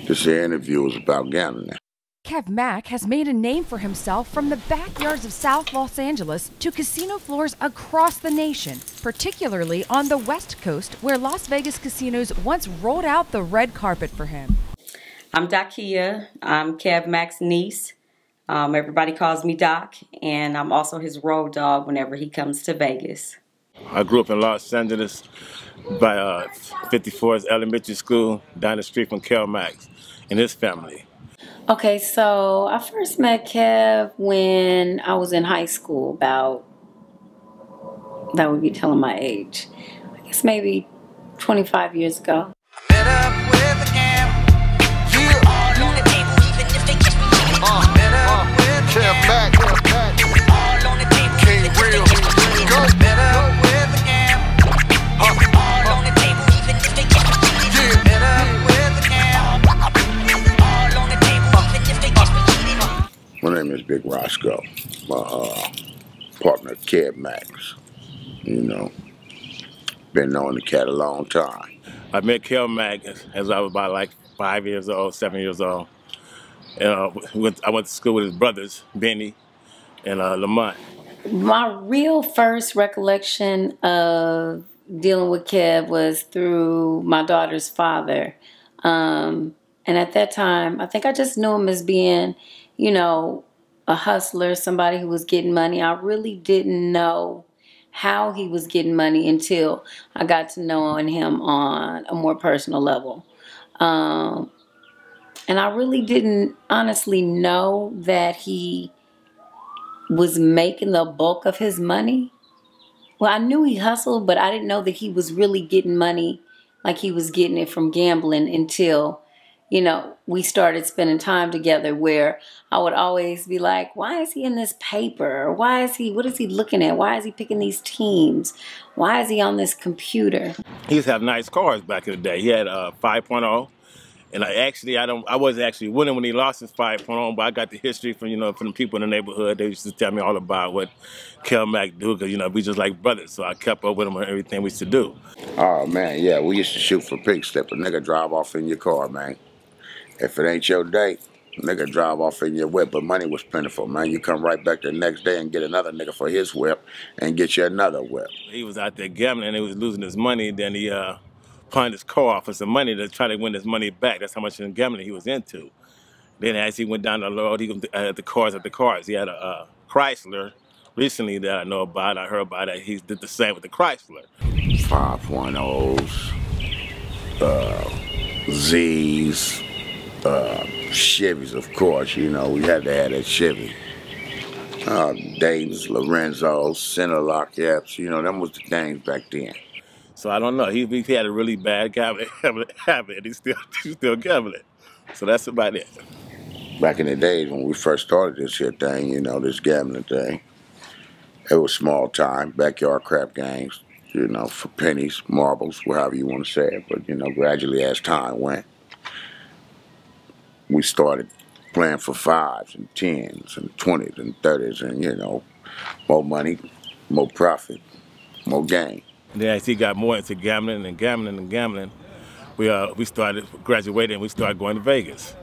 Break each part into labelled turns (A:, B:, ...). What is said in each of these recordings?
A: This interview is about gambling.
B: Kev Mac has made a name for himself from the backyards of South Los Angeles to casino floors across the nation, particularly on the West Coast, where Las Vegas casinos once rolled out the red carpet for him.
C: I'm Dakia. I'm Kev Mac's niece. Everybody calls me Doc, and I'm also his road dog whenever he comes to Vegas.
D: I grew up in Los Angeles by 54th Elementary School, down the street from Kev Mac and his family.
E: Okay, so I first met Kev when I was in high school, that would be telling my age. I guess maybe 25 years ago.
F: Met up with a gam. You all on the table, even if they kiss me. Met up with Kev Mac. All on the table, even if they kiss me. Met up with a gam. All on the table, even if they kiss me. Met up with a gam. All on the table, even if they kiss me.
A: My name is Big Roscoe. My partner, Kev Mac. You know, been knowing the cat a long time.
D: I met Kev Mac as I was about like 5 years old, 7 years old. And I went to school with his brothers, Benny and Lamont.
E: My real first recollection of dealing with Kev was through my daughter's father. And at that time, I think I just knew him as being, you know, a hustler, somebody who was getting money. I really didn't know how he was getting money until I got to know him on a more personal level. And I really didn't honestly know that he was making the bulk of his money. Well, I knew he hustled, but I didn't know that he was really getting money like he was getting it from gambling until, you know, we started spending time together, where I would always be like, why is he in this paper? Or what is he looking at? Why is he picking these teams? Why is he on this computer?
D: He used to have nice cars back in the day. He had a 5.0. And I wasn't actually winning when he lost his 5.0, but I got the history from the people in the neighborhood. They used to tell me all about what Kev Mac do, because we just like brothers. So I kept up with him on everything we used to do.
A: Oh man, yeah, we used to shoot for pig step. A nigga drive off in your car, man. If it ain't your day, nigga drive off in your whip. But money was plentiful, man. You come right back the next day and get another nigga for his whip and get you another whip.
D: He was out there gambling and he was losing his money. Then he pawned his car off for some money to try to win his money back. That's how much gambling he was into. Then as he went down the road, he had the cars. He had a Chrysler recently that I know about. I heard about it. He did the same with the Chrysler.
A: 5.0s, Z's, Chevys, of course. You know, we had to have that Chevy. Dayton's, Lorenzo's, Centerlock, yaps. You know, them was the things back then.
D: So I don't know. He had a really bad gambling habit, and he's still gambling. So that's about it.
A: Back in the days when we first started this here thing, you know, this gambling thing, it was small time, backyard crap games, you know, for pennies, marbles, however you want to say it. But, you know, gradually as time went, we started playing for 5s and 10s and 20s and 30s and, you know, more money, more profit, more gain.
D: Then as he got more into gambling, we started graduating and we started going to Vegas.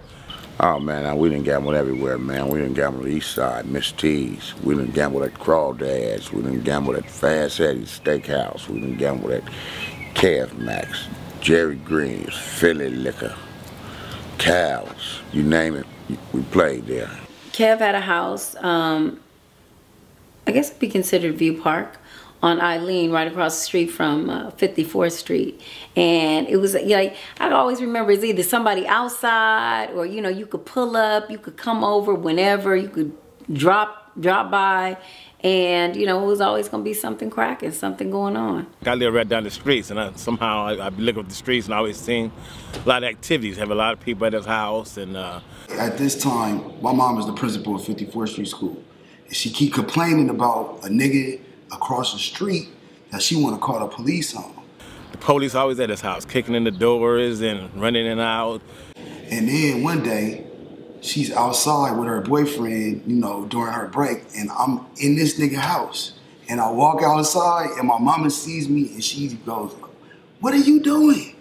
A: Oh man, we didn't gamble everywhere, man. We didn't gamble on the East Side, Miss T's. We didn't gamble at Crawdads. We didn't gamble at Fast Eddie's Steakhouse. We didn't gamble at Kev Mac's, Jerry Green's, Philly Liquor, Cal's, you name it, we played there.
E: Kev had a house, I guess it'd be considered View Park, on Eileen, right across the street from 54th Street. And it was, like, I always remember it's either somebody outside or, you know, you could pull up, you could come over whenever, you could drop by, and, you know, it was always going to be something cracking, something going on.
D: I live right down the streets, and somehow I look up the streets and I always seen a lot of activities, have a lot of people at his house. And
G: at this time, my mom is the principal of 54th Street School. And she keep complaining about a nigga across the street that she want to call the police on.
D: The police always at his house, kicking in the doors and running in and out.
G: And then one day, she's outside with her boyfriend, you know, during her break, and I'm in this nigga house. And I walk outside, and my mama sees me, and she goes, "What are you doing?"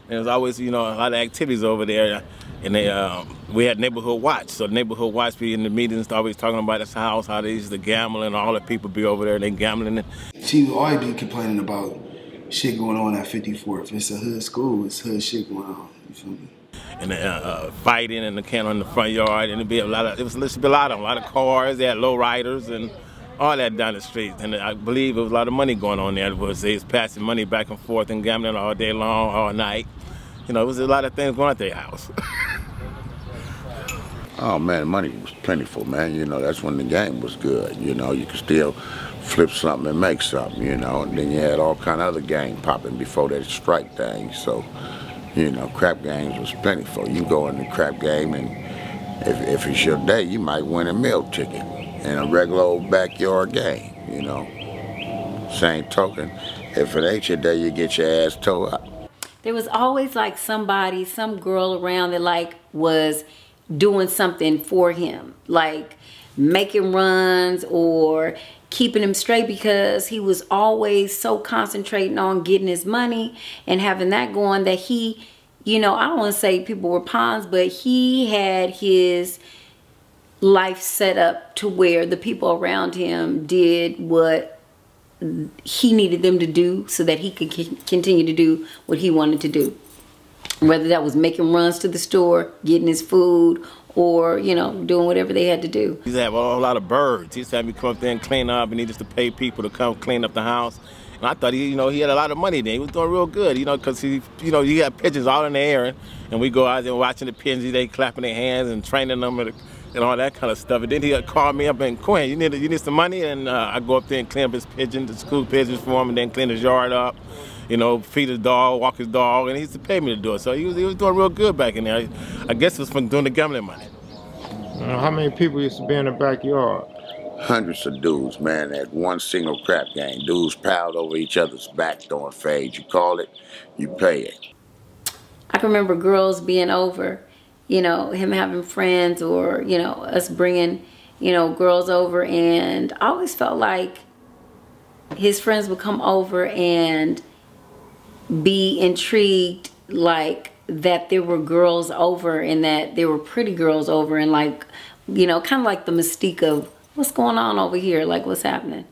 D: And there's always, you know, a lot of activities over there. And we had neighborhood watch. So neighborhood watch be in the meetings always talking about this house, how they used to gamble, and all the people be over there, they gambling.
G: She would always be complaining about shit going on at 54th. It's a hood school, it's hood shit going on. You feel me?
D: And fighting and the can on the front yard, and it'd be a lot of a lot of cars. They had low riders and all that down the street. And I believe there was a lot of money going on there. They was passing money back and forth and gambling all day long, all night. You know, it was a lot of things going on at their house.
A: Oh man, money was plentiful, man. You know, that's when the game was good. You know, you could still flip something and make something, you know. And then you had all kind of other game popping before that strike thing. So, you know, crap games was plentiful. You go in the crap game, and if it's your day, you might win a meal ticket in a regular old backyard game, you know. Same token, if it ain't your day, you get your ass towed up.
E: There was always like somebody, some girl around that like was doing something for him, like making runs or keeping him straight, because he was always so concentrating on getting his money and having that going that he, you know, I don't want to say people were pawns, but he had his life set up to where the people around him did what he needed them to do so that he could continue to do what he wanted to do. Whether that was making runs to the store, getting his food, or, you know, doing whatever they had to do.
D: He used to have a lot of birds. He used to have me come up there and clean up, and he used to pay people to come clean up the house. And I thought he had a lot of money then. He was doing real good, you know, because you got pigeons all in the air, and we go out there watching the pigeons, they clapping their hands and training them and all that kind of stuff. And then he called me up and, Quinn, you need some money? And I go up there and clean up his pigeons, the school pigeons for him, and then clean his yard up. You know, feed his dog, walk his dog, and he used to pay me to do it. So he was doing real good back in there. I guess it was from doing the gambling money.
H: How many people used to be in the backyard?
A: Hundreds of dudes, man, at one single crap game. Dudes piled over each other's back throwing fades. You call it, you pay it.
E: I can remember girls being over, you know, him having friends, or, you know, us bringing, you know, girls over, and I always felt like his friends would come over and be intrigued, like that there were girls over and that there were pretty girls over, and like, you know, kind of like the mystique of what's going on over here, like what's happening.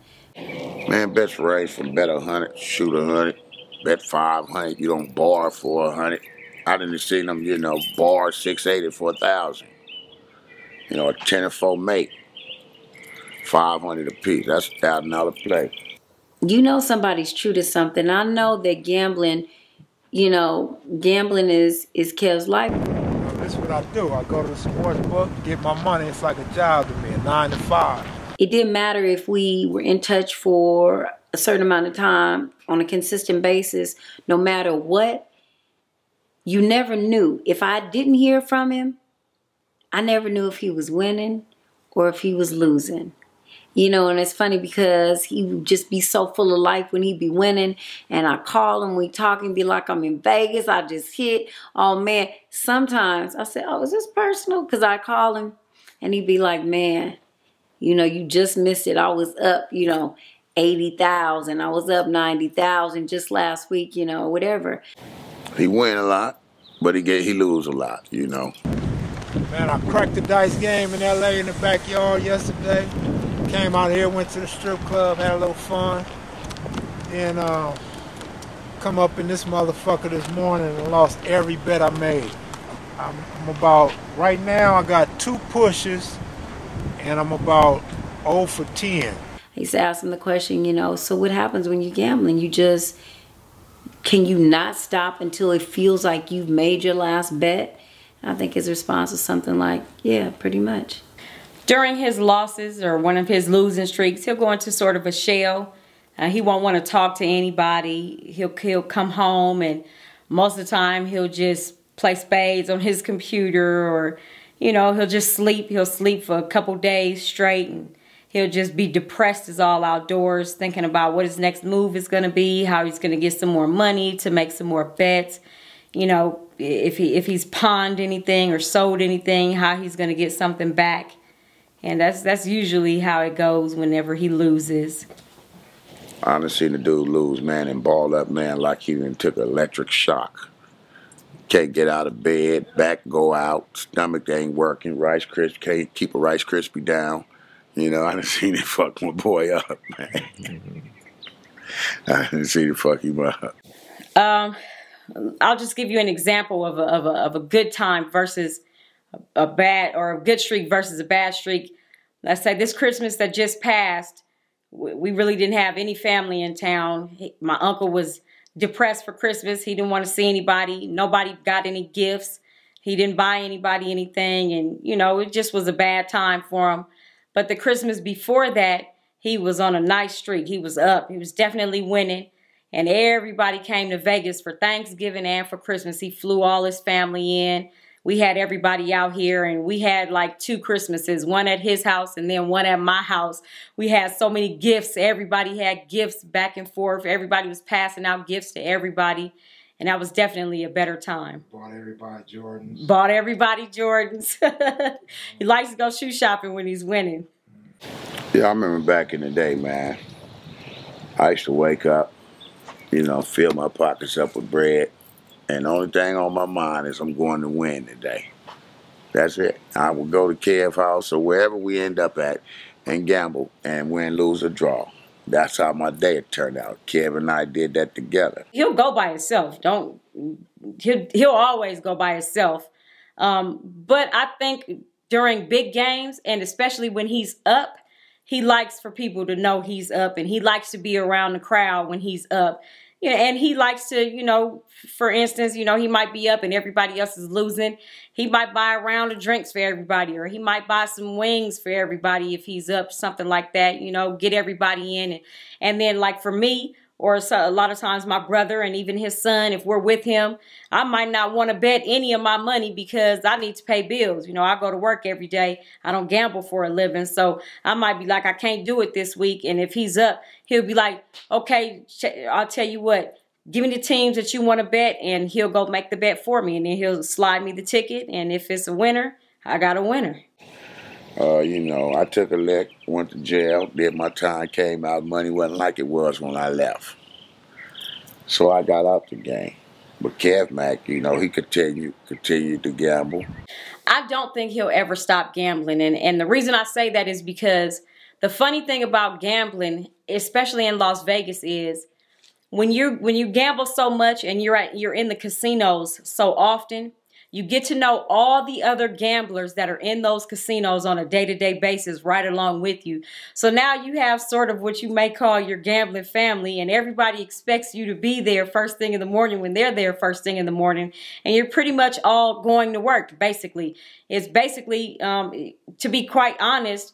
A: Man, bets range from bet 100, shoot 100, bet 500, you don't bar for 100. I didn't see them, you know, bar 680 for 1,000. You know, a 10 and 4 mate, 500 a piece. That's $1,000 play.
E: You know somebody's true to something. I know that gambling, you know, gambling is Kev's life.
H: That's what I do. I go to the sports book, get my money. It's like a job to me, a 9 to 5.
E: It didn't matter if we were in touch for a certain amount of time on a consistent basis. No matter what, you never knew. If I didn't hear from him, I never knew if he was winning or if he was losing. You know, and it's funny because he would just be so full of life when he'd be winning. And I call him, we talk, and be like, I'm in Vegas, I just hit. Oh, man. Sometimes I say, oh, is this personal? Because I call him, and he'd be like, man, you know, you just missed it. I was up, you know, 80,000. I was up 90,000 just last week, you know, whatever.
A: He win a lot, but he lose a lot, you know.
H: Man, I cracked the dice game in L.A. in the backyard yesterday. Came out here, went to the strip club, had a little fun. Then come up in this motherfucker this morning and lost every bet I made. I'm about, right now I got 2 pushes and I'm about 0 for 10.
E: I used to ask him the question, you know, so what happens when you're gambling? You just, can you not stop until it feels like you've made your last bet? And I think his response was something like, yeah, pretty much.
C: During his losses or one of his losing streaks, he'll go into sort of a shell. He won't want to talk to anybody. He'll come home, and most of the time he'll just play spades on his computer, or, you know, he'll just sleep. He'll sleep for a couple days straight, and he'll just be depressed as all outdoors, thinking about what his next move is going to be, how he's going to get some more money to make some more bets. You know, if he's pawned anything or sold anything, how he's going to get something back. And that's usually how it goes whenever he loses.
A: I done seen the dude lose, man, and ball up, man, like he even took an electric shock. Can't get out of bed, back go out, stomach ain't working, Rice Krispie, can't keep a Rice Krispie down. You know, I done seen it fuck my boy up, man. I done seen it fuck him up.
C: I'll just give you an example of a good time versus a bad, or a good streak versus a bad streak. Let's say this Christmas that just passed, we really didn't have any family in town. My uncle was depressed for Christmas. He didn't want to see anybody. Nobody got any gifts. He didn't buy anybody anything. And, you know, it just was a bad time for him. But the Christmas before that, he was on a nice streak. He was up. He was definitely winning. And everybody came to Vegas for Thanksgiving and for Christmas. He flew all his family in. We had everybody out here, and we had like 2 Christmases, one at his house and then one at my house. We had so many gifts. Everybody had gifts back and forth. Everybody was passing out gifts to everybody. And that was definitely a better time.
H: Bought everybody Jordans.
C: Bought everybody Jordans. He likes to go shoe shopping when he's winning.
A: Yeah, I remember back in the day, man. I used to wake up, you know, fill my pockets up with bread. And the only thing on my mind is I'm going to win today. That's it. I would go to Kev's house or wherever we end up at and gamble and win, lose, or draw. That's how my day turned out. Kev and I did that together.
C: He'll go by himself. He'll always go by himself. But I think during big games, and especially when he's up, he likes for people to know he's up, and he likes to be around the crowd when he's up. Yeah, and he likes to, you know, for instance, you know, he might be up and everybody else is losing. He might buy a round of drinks for everybody, or he might buy some wings for everybody if he's up, something like that, you know, get everybody in. And then like for me, or so, a lot of times my brother and even his son, if we're with him, I might not want to bet any of my money because I need to pay bills. You know, I go to work every day. I don't gamble for a living. So I might be like, I can't do it this week. And if he's up, he'll be like, okay, I'll tell you what, give me the teams that you want to bet, and he'll go make the bet for me. And then he'll slide me the ticket. And if it's a winner, I got a winner.
A: You know, I took a lick, went to jail, did my time, came out, money wasn't like it was when I left. So I got out the game. But Kev Mac, you know, he continued to gamble.
C: I don't think he'll ever stop gambling. And the reason I say that is because the funny thing about gambling, especially in Las Vegas, is when you gamble so much and you're in the casinos so often, you get to know all the other gamblers that are in those casinos on a day-to-day basis right along with you. So now you have sort of what you may call your gambling family, and everybody expects you to be there first thing in the morning when they're there first thing in the morning. And you're pretty much all going to work, basically. It's basically, to be quite honest,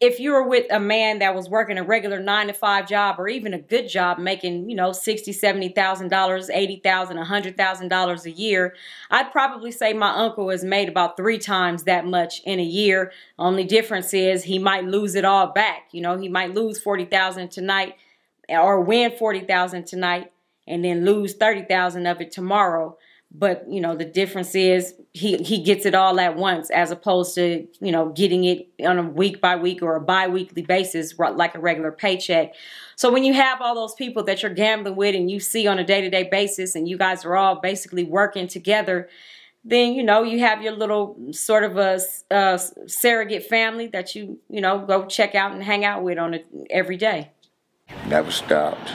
C: if you were with a man that was working a regular 9-to-5 job, or even a good job making, you know, $60,000, $70,000, $80,000, $100,000 a year, I'd probably say my uncle has made about 3 times that much in a year. Only difference is he might lose it all back. You know, he might lose $40,000 tonight or win $40,000 tonight and then lose $30,000 of it tomorrow. But, you know, the difference is he gets it all at once, as opposed to, you know, getting it on a week-by-week or a bi-weekly basis like a regular paycheck. So when you have all those people that you're gambling with and you see on a day-to-day basis, and you guys are all basically working together, then, you know, you have your little sort of a surrogate family that you know, go check out and hang out with on every day.
A: Never stopped.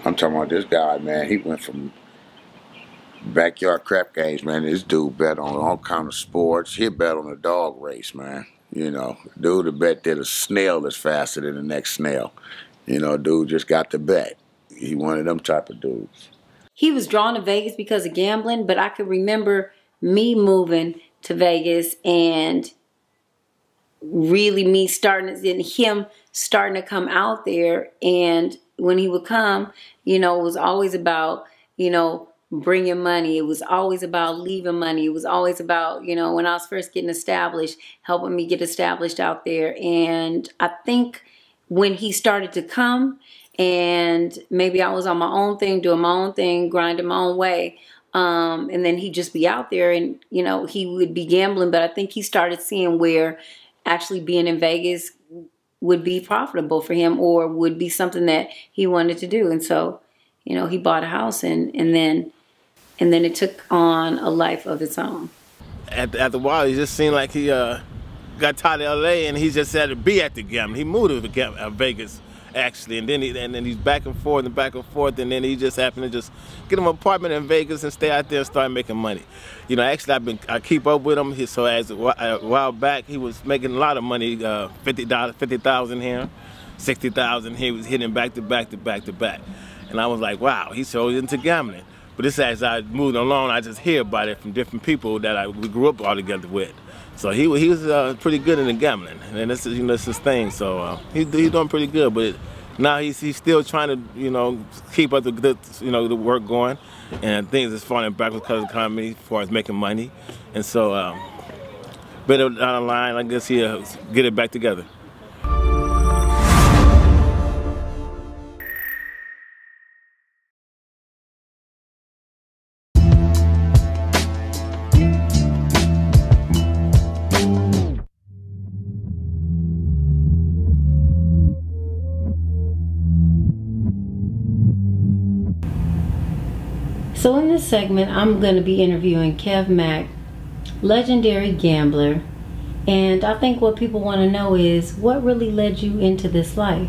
A: I'm talking about this guy, man. He went from backyard crap games, man. This dude bet on all kind of sports. He bet on a dog race, man. You know, dude would bet that a snail is faster than the next snail. You know, dude just got the bet. He one of them type of dudes.
E: He was drawn to Vegas because of gambling, but I could remember me moving to Vegas and really me starting, and him starting to come out there. And when he would come, you know, it was always about, you know, bringing money. It was always about leaving money. It was always about, you know, when I was first getting established, helping me get established out there. And I think when he started to come, and maybe I was on my own thing, doing my own thing, grinding my own way, and then he'd just be out there and, you know, he would be gambling. But I think he started seeing where actually being in Vegas would be profitable for him, or would be something that he wanted to do. And so, you know, he bought a house, and then it took on a life of its own.
D: After a while, it just seemed like he got tired of LA, and he just had to be at the gambling. He moved to Vegas, actually, and then he's back and forth, and then he just happened to just get him an apartment in Vegas and stay out there and start making money. You know, actually, I keep up with him. So as a while back, he was making a lot of money, $50,000 here, $60,000 here. He was hitting back to back to back to back, and I was like, wow, he's so into gambling. But this, as I moved along, I just hear about it from different people that we grew up all together with. So he was pretty good in the gambling, and this is, you know, this is his thing. So he's doing pretty good. But now he's still trying to, you know, keep up the work going, and things is falling backwards because of the economy as far as making money. And so, better down the line, I guess he'll get it back together.
E: So in this segment, I'm going to be interviewing Kev Mac, legendary gambler, and I think what people want to know is what really led you into this life?